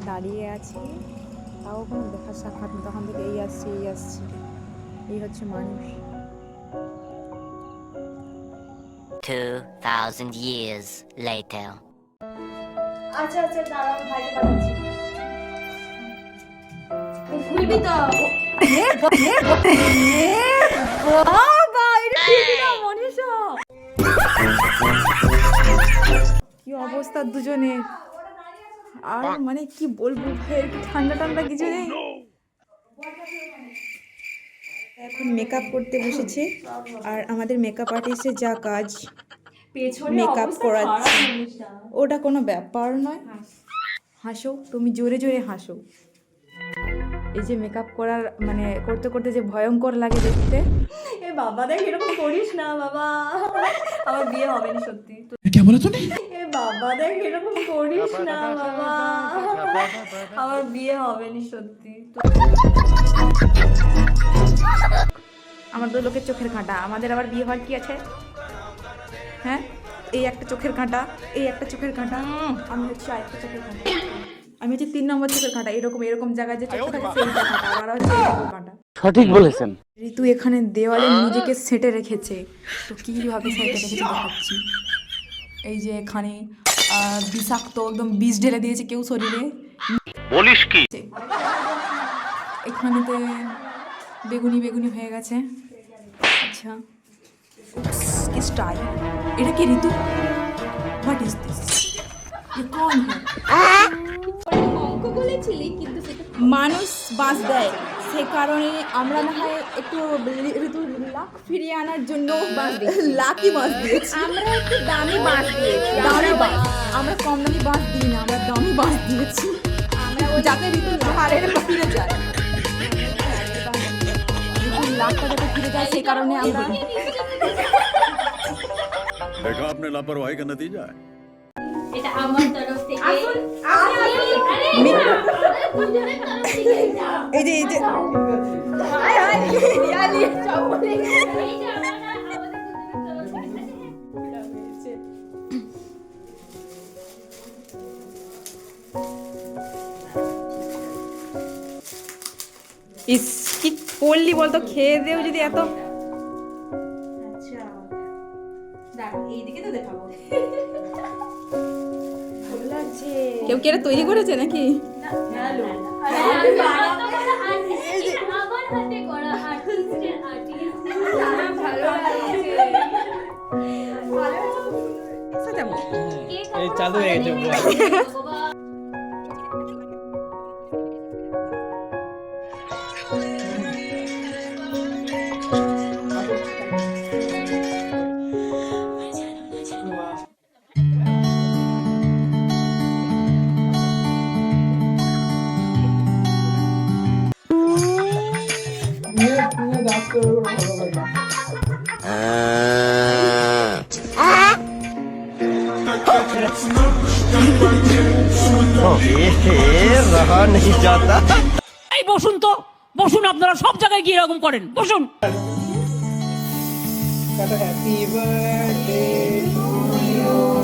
দাঁড়িয়ে আছি, তাও কোনো দেখা সাক্ষাৎ নেই। তখন থেকে এই আসছে এই আসছে, এই হচ্ছে মানুষ। 2000 years later. আচ্ছা আচ্ছা দাঁড়াও, ভাইকে পাঠাচ্ছি। ঘুরবি তো? বাবা, এটা ঠিক না মনীষা। কি অবস্থা দুজনের, আর মানে কি বলবো ভাই, একটু ঠান্ডা ঠান্ডা কিছু নেই। এখন মেকআপ করতে বসেছে, আর আমাদের মেকআপ আর্টিস্টের যা কাজ পেছনে মেকআপ অবস্থা করাচ্ছে, খারাপ মনীষা। ওটা কোনো ব্যাপার নয়। হাসো, তুমি জোরে জোরে হাসো। এই যে মেকআপ করার মানে করতে করতে যে ভয়ঙ্কর লাগে দেখতে। এ বাবা দেখ, এরকম করিস না বাবা, আমার বিয়ে হবে না সত্যি। क्या बोला तूने? এ বাবা দেখ, এরকম করিস না বাবা, আমার বিয়ে হবে না সত্যি। আমার তো লোকের চোখের কাঁটা, আমাদের আবার বিয়ে হওয়ার কি আছে? হ্যাঁ, এই একটা চোখের কাঁটা, এই একটা চোখের কাঁটা, আমি হচ্ছে আরেকটা চোখের কাঁটা, আমি হচ্ছে 3 নম্বর চোখের কাঁটা। এরকম এরকম জায়গায় যে চোখ থাকে সেইটা কাঁটা, আবার হচ্ছে এরকম কাঁটা। সঠিক বলেছেন। ঋতু এখানে দেওয়ালে নিজেকে সেটে রেখেছে, তো কীভাবে সেটে রেখেছে দেখাচ্ছি। এই যে এখানে বিষাক্ত একদম বিষ ঢেলে দিয়েছে কেউ শরীরে। বলিস কি? এখানেতে বেগুনি বেগুনি হয়ে গেছে। আচ্ছা, কি স্টাইল! এটা কি ঋতু? What is this? ये कौन है? অঙ্ক বলেছিলি কিন্তু সেটা মানুষ বাঁশ দেয়, সে কারণে আমরা না হয় একটু ঋতু লাখ ফিরিয়ে আনার জন্য লাকি বাঁশ দিয়েছি। আমরা একটু দামি বাঁশ দিয়েছি। দামি বাঁশ, আমরা কম দামি বাঁশ দিই না, আমরা দামি বাঁশ দিয়েছি যাতে ঋতু হারের ফিরে যায়। ঋতুর লাখটা যাতে ফিরে যায় সেই কারণে আমরা देखा आपने लापरवाही का नतीजा है। এটা আমার তরফ থেকে এই যে এই যে ইস কি পড়লি বলতো, খেয়ে দেও যদি এত আচ্ছা দাঁড়াও, এইদিকে তো দেখাবো। ভালো লাগছে। কেউ কি এটা তৈরি করেছে নাকি? হ্যালো সাজাবো। এই চালু হয়ে গেছে रहा नहीं जाता। এই বসুন তো, বসুন, আপনারা সব জায়গায় গিয়ে এরকম করেন, বসুন। Happy birthday to you.